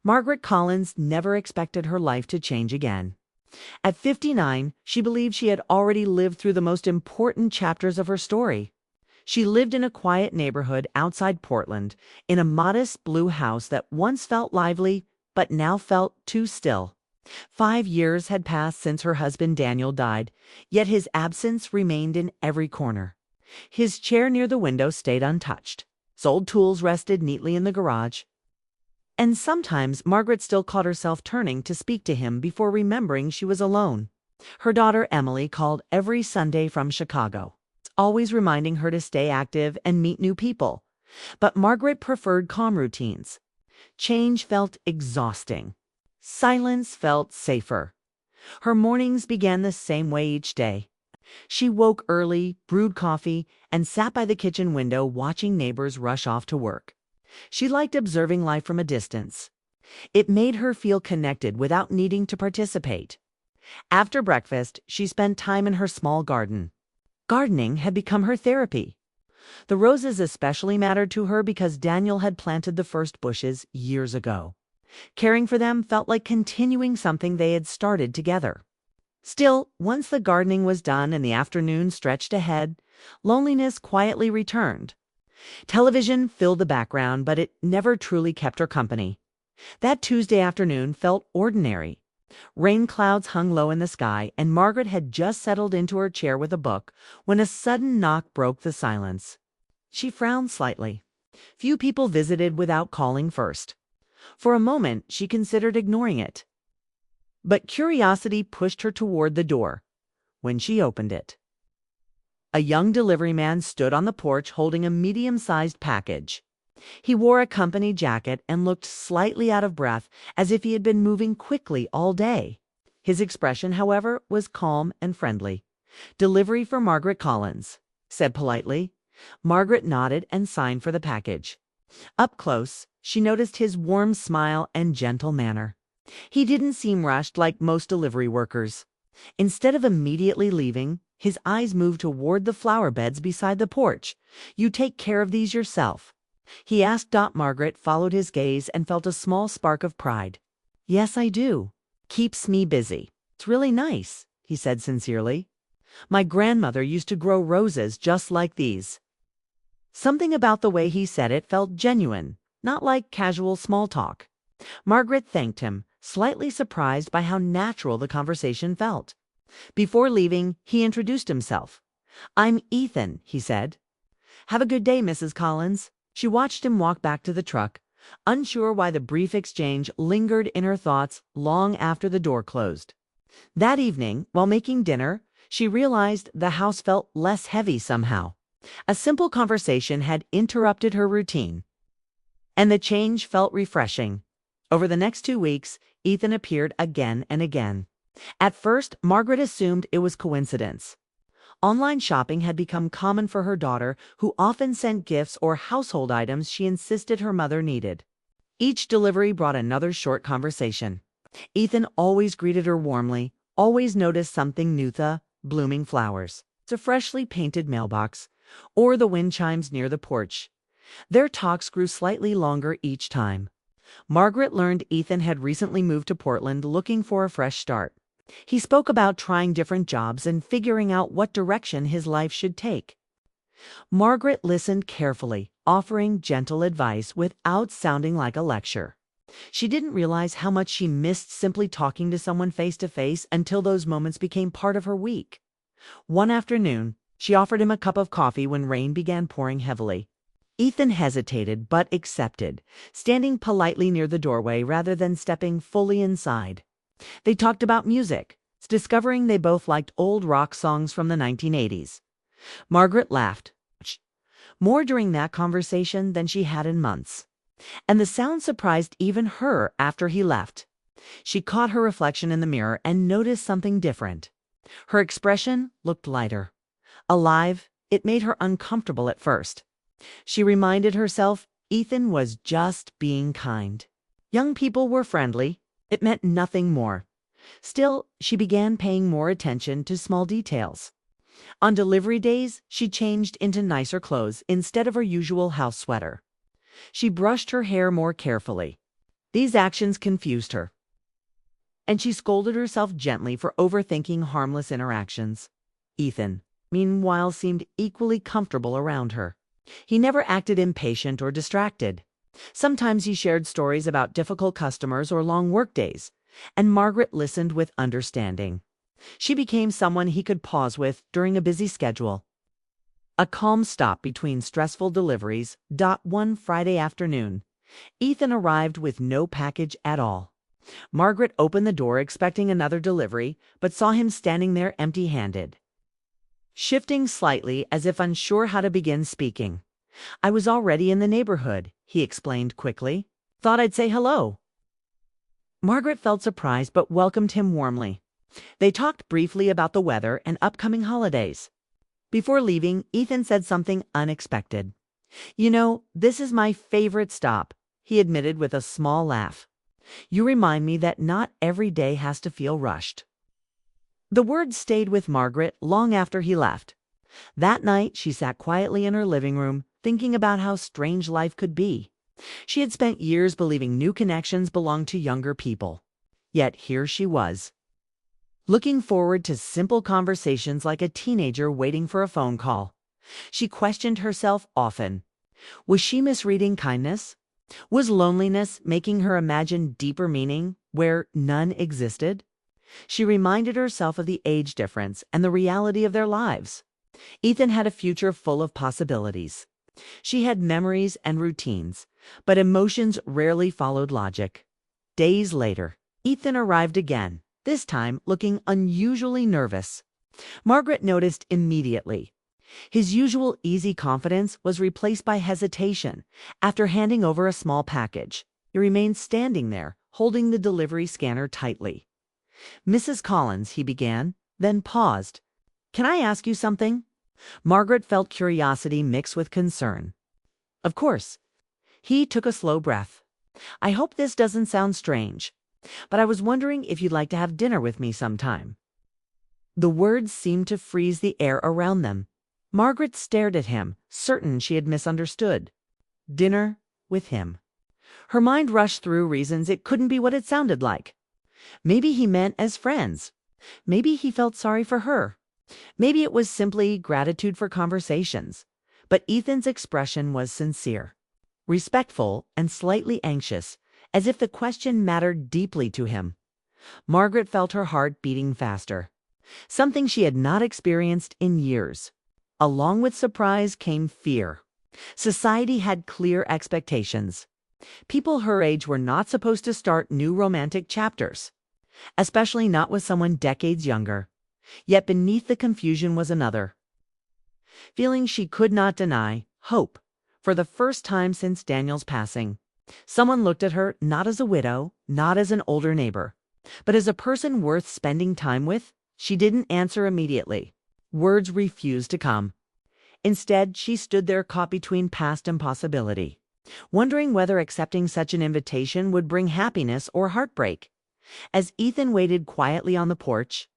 Margaret Collins never expected her life to change again. At 59, she believed she had already lived through the most important chapters of her story. She lived in a quiet neighborhood outside Portland, in a modest blue house that once felt lively, but now felt too still. 5 years had passed since her husband Daniel died, yet his absence remained in every corner. His chair near the window stayed untouched. His old tools rested neatly in the garage. And sometimes Margaret still caught herself turning to speak to him before remembering she was alone. Her daughter Emily called every Sunday from Chicago, always reminding her to stay active and meet new people. But Margaret preferred calm routines. Change felt exhausting. Silence felt safer. Her mornings began the same way each day. She woke early, brewed coffee, and sat by the kitchen window watching neighbors rush off to work. She liked observing life from a distance. It made her feel connected without needing to participate. After breakfast, she spent time in her small garden. Gardening had become her therapy. The roses especially mattered to her because Daniel had planted the first bushes years ago. Caring for them felt like continuing something they had started together. Still, once the gardening was done and the afternoon stretched ahead, loneliness quietly returned. Television filled the background, but it never truly kept her company. That Tuesday afternoon felt ordinary. Rain clouds hung low in the sky, and Margaret had just settled into her chair with a book when a sudden knock broke the silence. She frowned slightly. Few people visited without calling first. For a moment, she considered ignoring it. But curiosity pushed her toward the door. When she opened it, a young delivery man stood on the porch holding a medium-sized package. He wore a company jacket and looked slightly out of breath, as if he had been moving quickly all day. His expression, however, was calm and friendly. "Delivery for Margaret Collins," said politely. Margaret nodded and signed for the package. Up close, she noticed his warm smile and gentle manner. He didn't seem rushed like most delivery workers. Instead of immediately leaving, his eyes moved toward the flower beds beside the porch. "You take care of these yourself?" he asked. Margaret followed his gaze and felt a small spark of pride. "Yes, I do. Keeps me busy." "It's really nice," he said sincerely. "My grandmother used to grow roses just like these." Something about the way he said it felt genuine, not like casual small talk. Margaret thanked him, slightly surprised by how natural the conversation felt. Before leaving, he introduced himself. "I'm Ethan," he said. "Have a good day, Mrs. Collins." She watched him walk back to the truck, unsure why the brief exchange lingered in her thoughts long after the door closed. That evening, while making dinner, she realized the house felt less heavy somehow. A simple conversation had interrupted her routine, and the change felt refreshing. Over the next 2 weeks, Ethan appeared again and again. At first, Margaret assumed it was coincidence. Online shopping had become common for her daughter, who often sent gifts or household items she insisted her mother needed. Each delivery brought another short conversation. Ethan always greeted her warmly, always noticed something new: the blooming flowers, a freshly painted mailbox, or the wind chimes near the porch. Their talks grew slightly longer each time. Margaret learned Ethan had recently moved to Portland looking for a fresh start. He spoke about trying different jobs and figuring out what direction his life should take. Margaret listened carefully, offering gentle advice without sounding like a lecture. She didn't realize how much she missed simply talking to someone face to face until those moments became part of her week. One afternoon, she offered him a cup of coffee when rain began pouring heavily. Ethan hesitated but accepted, standing politely near the doorway rather than stepping fully inside. They talked about music, discovering they both liked old rock songs from the 1980s. Margaret laughed more during that conversation than she had in months, and the sound surprised even her after he left. She caught her reflection in the mirror and noticed something different. Her expression looked lighter, alive. It made her uncomfortable at first. She reminded herself Ethan was just being kind. Young people were friendly. It meant nothing more. Still, she began paying more attention to small details. On delivery days, she changed into nicer clothes instead of her usual house sweater. She brushed her hair more carefully. These actions confused her, and she scolded herself gently for overthinking harmless interactions. Ethan, meanwhile, seemed equally comfortable around her. He never acted impatient or distracted. Sometimes he shared stories about difficult customers or long workdays, and Margaret listened with understanding. She became someone he could pause with during a busy schedule. A calm stop between stressful deliveries. One Friday afternoon, Ethan arrived with no package at all. Margaret opened the door expecting another delivery, but saw him standing there empty-handed. Shifting slightly as if unsure how to begin speaking. "I was already in the neighborhood," he explained quickly. "Thought I'd say hello." Margaret felt surprised but welcomed him warmly. They talked briefly about the weather and upcoming holidays. Before leaving, Ethan said something unexpected. "You know, this is my favorite stop," he admitted with a small laugh. "You remind me that not every day has to feel rushed." The words stayed with Margaret long after he left. That night, she sat quietly in her living room, thinking about how strange life could be. She had spent years believing new connections belonged to younger people. Yet here she was, looking forward to simple conversations like a teenager waiting for a phone call. She questioned herself often. Was she misreading kindness? Was loneliness making her imagine deeper meaning where none existed? She reminded herself of the age difference and the reality of their lives. Ethan had a future full of possibilities. She had memories and routines, but emotions rarely followed logic. Days later, Ethan arrived again, this time looking unusually nervous. Margaret noticed immediately. His usual easy confidence was replaced by hesitation. After handing over a small package, he remained standing there, holding the delivery scanner tightly. "Mrs. Collins," he began, then paused. "Can I ask you something?" Margaret felt curiosity mixed with concern. "Of course." He took a slow breath. "I hope this doesn't sound strange, but I was wondering if you'd like to have dinner with me sometime." The words seemed to freeze the air around them. Margaret stared at him, certain she had misunderstood. Dinner with him. Her mind rushed through reasons it couldn't be what it sounded like. Maybe he meant as friends. Maybe he felt sorry for her. Maybe it was simply gratitude for conversations. But Ethan's expression was sincere, respectful, and slightly anxious, as if the question mattered deeply to him. Margaret felt her heart beating faster, something she had not experienced in years. Along with surprise came fear. Society had clear expectations. People her age were not supposed to start new romantic chapters, especially not with someone decades younger. Yet beneath the confusion was another feeling she could not deny: hope. For the first time since Daniel's passing, someone looked at her not as a widow, not as an older neighbor, but as a person worth spending time with. She didn't answer immediately. Words refused to come. Instead, she stood there caught between past and possibility, wondering whether accepting such an invitation would bring happiness or heartbreak. As Ethan waited quietly on the porch,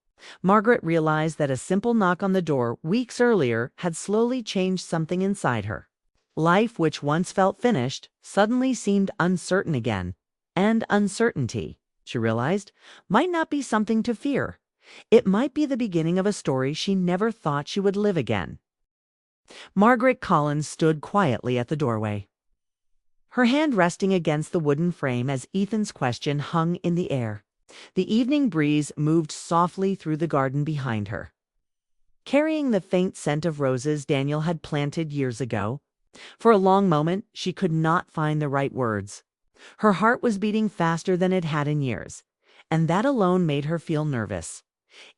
Margaret realized that a simple knock on the door weeks earlier had slowly changed something inside her. Life, which once felt finished, suddenly seemed uncertain again. And uncertainty, she realized, might not be something to fear. It might be the beginning of a story she never thought she would live again. Margaret Collins stood quietly at the doorway, her hand resting against the wooden frame as Ethan's question hung in the air. The evening breeze moved softly through the garden behind her, carrying the faint scent of roses Daniel had planted years ago. For a long moment, she could not find the right words. Her heart was beating faster than it had in years, and that alone made her feel nervous.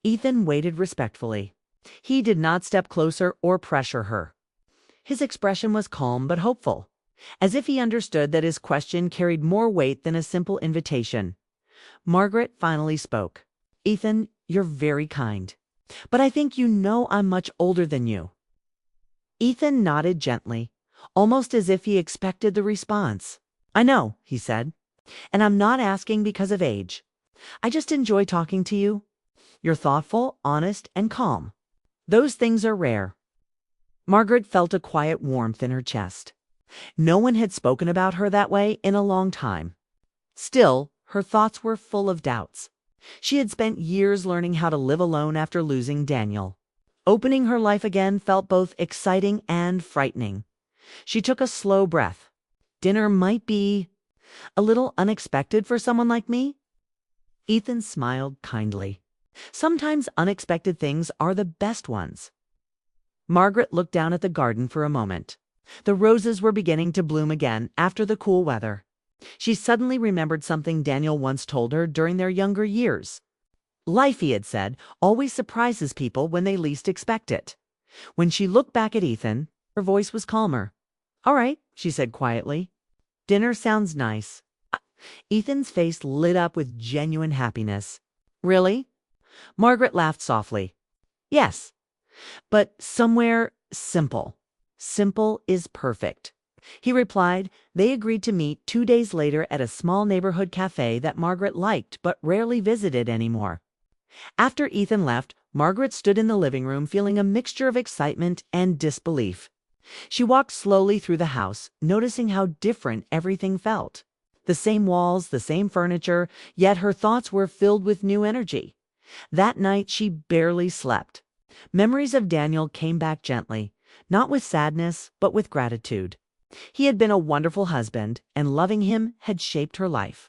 Ethan waited respectfully. He did not step closer or pressure her. His expression was calm but hopeful, as if he understood that his question carried more weight than a simple invitation. Margaret finally spoke. "Ethan, you're very kind, but I think you know I'm much older than you." Ethan nodded gently, almost as if he expected the response. "I know," he said, "and I'm not asking because of age. I just enjoy talking to you. You're thoughtful, honest, and calm. Those things are rare." Margaret felt a quiet warmth in her chest. No one had spoken about her that way in a long time. Still, her thoughts were full of doubts. She had spent years learning how to live alone after losing Daniel. Opening her life again felt both exciting and frightening. She took a slow breath. Dinner might be a little unexpected for someone like me. Ethan smiled kindly. Sometimes unexpected things are the best ones. Margaret looked down at the garden for a moment. The roses were beginning to bloom again after the cool weather. She suddenly remembered something Daniel once told her during their younger years. Life, he had said, always surprises people when they least expect it. When she looked back at Ethan, her voice was calmer. "All right," she said quietly. "Dinner sounds nice." Ethan's face lit up with genuine happiness. "Really?" Margaret laughed softly. "Yes, but somewhere simple. Simple is perfect." He replied. They agreed to meet 2 days later at a small neighborhood cafe that Margaret liked but rarely visited anymore. After Ethan left, Margaret stood in the living room feeling a mixture of excitement and disbelief. She walked slowly through the house, noticing how different everything felt. The same walls, the same furniture, yet her thoughts were filled with new energy. That night she barely slept. Memories of Daniel came back gently, not with sadness, but with gratitude. He had been a wonderful husband, and loving him had shaped her life.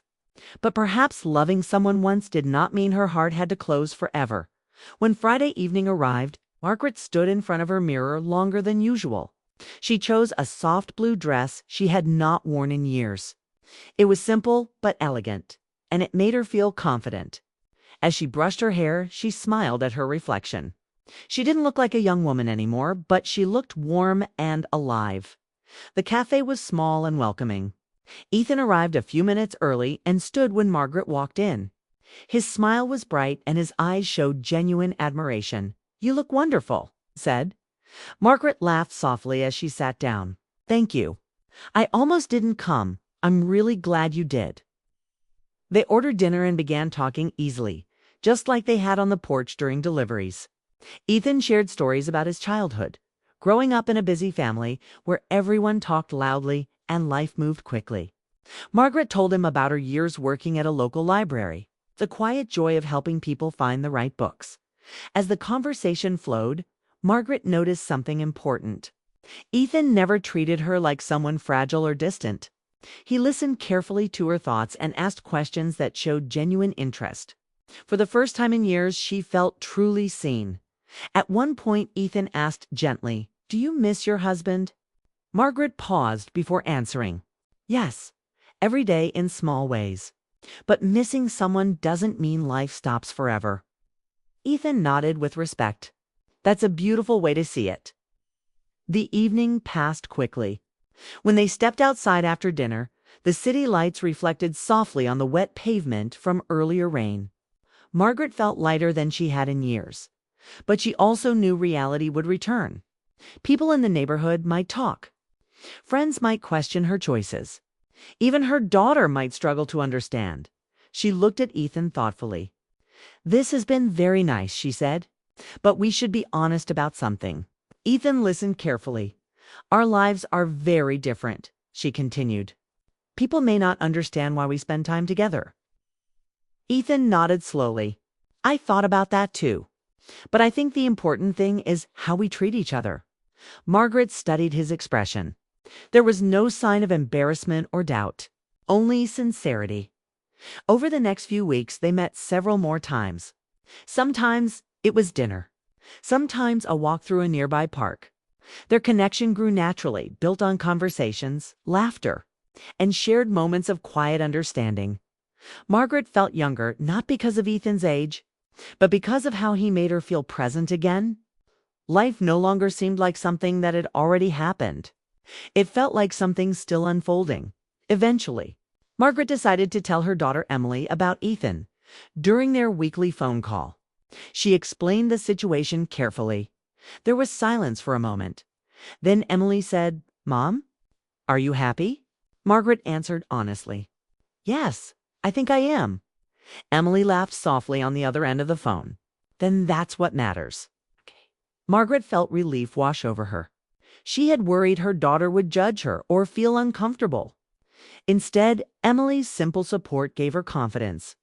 But perhaps loving someone once did not mean her heart had to close forever. When Friday evening arrived, Margaret stood in front of her mirror longer than usual. She chose a soft blue dress she had not worn in years. It was simple but elegant, and it made her feel confident. As she brushed her hair, she smiled at her reflection. She didn't look like a young woman anymore, but she looked warm and alive. The cafe was small and welcoming. Ethan arrived a few minutes early and stood when Margaret walked in. His smile was bright and his eyes showed genuine admiration. "You look wonderful," he said. Margaret laughed softly as she sat down. "Thank you. I almost didn't come. I'm really glad you did." They ordered dinner and began talking easily, just like they had on the porch during deliveries. Ethan shared stories about his childhood, growing up in a busy family where everyone talked loudly and life moved quickly. Margaret told him about her years working at a local library, the quiet joy of helping people find the right books. As the conversation flowed, Margaret noticed something important. Ethan never treated her like someone fragile or distant. He listened carefully to her thoughts and asked questions that showed genuine interest. For the first time in years, she felt truly seen. At one point, Ethan asked gently, "Do you miss your husband?" Margaret paused before answering. "Yes, every day in small ways. But missing someone doesn't mean life stops forever." Ethan nodded with respect. "That's a beautiful way to see it." The evening passed quickly. When they stepped outside after dinner, the city lights reflected softly on the wet pavement from earlier rain. Margaret felt lighter than she had in years. But she also knew reality would return. People in the neighborhood might talk. Friends might question her choices. Even her daughter might struggle to understand. She looked at Ethan thoughtfully. "This has been very nice," she said. "But we should be honest about something." Ethan listened carefully. "Our lives are very different," she continued. "People may not understand why we spend time together." Ethan nodded slowly. "I thought about that too. But I think the important thing is how we treat each other." Margaret studied his expression. There was no sign of embarrassment or doubt, only sincerity. Over the next few weeks, they met several more times. Sometimes it was dinner, sometimes a walk through a nearby park. Their connection grew naturally, built on conversations, laughter, and shared moments of quiet understanding. Margaret felt younger not because of Ethan's age, but because of how he made her feel present again. Life no longer seemed like something that had already happened. It felt like something still unfolding. Eventually, Margaret decided to tell her daughter Emily about Ethan. During their weekly phone call, she explained the situation carefully. There was silence for a moment. Then Emily said, "Mom, are you happy?" Margaret answered honestly, "Yes, I think I am." Emily laughed softly on the other end of the phone. "Then that's what matters." Margaret felt relief wash over her. She had worried her daughter would judge her or feel uncomfortable. Instead, Emily's simple support gave her confidence.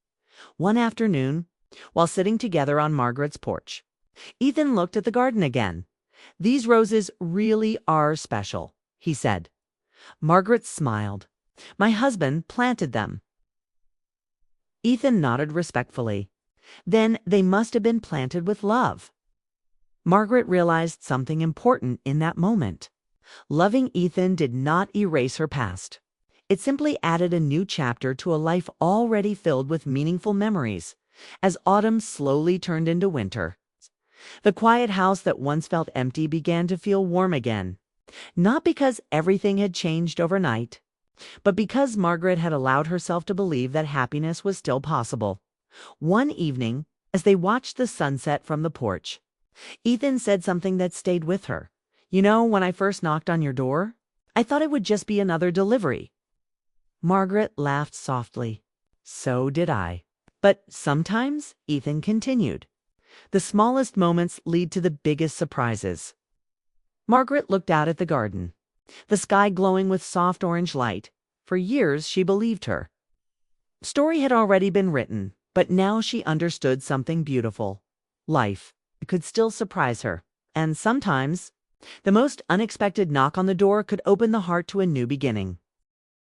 One afternoon, while sitting together on Margaret's porch, Ethan looked at the garden again. "These roses really are special," he said. Margaret smiled. "My husband planted them." Ethan nodded respectfully. "Then they must have been planted with love." Margaret realized something important in that moment. Loving Ethan did not erase her past. It simply added a new chapter to a life already filled with meaningful memories. As autumn slowly turned into winter, the quiet house that once felt empty began to feel warm again. Not because everything had changed overnight, but because Margaret had allowed herself to believe that happiness was still possible. One evening, as they watched the sunset from the porch, Ethan said something that stayed with her. "You know, when I first knocked on your door, I thought it would just be another delivery." Margaret laughed softly. "So did I." "But sometimes," Ethan continued, "the smallest moments lead to the biggest surprises." Margaret looked out at the garden, the sky glowing with soft orange light. For years she believed her. Story had already been written, but now she understood something beautiful. Life could still surprise her, and sometimes the most unexpected knock on the door could open the heart to a new beginning.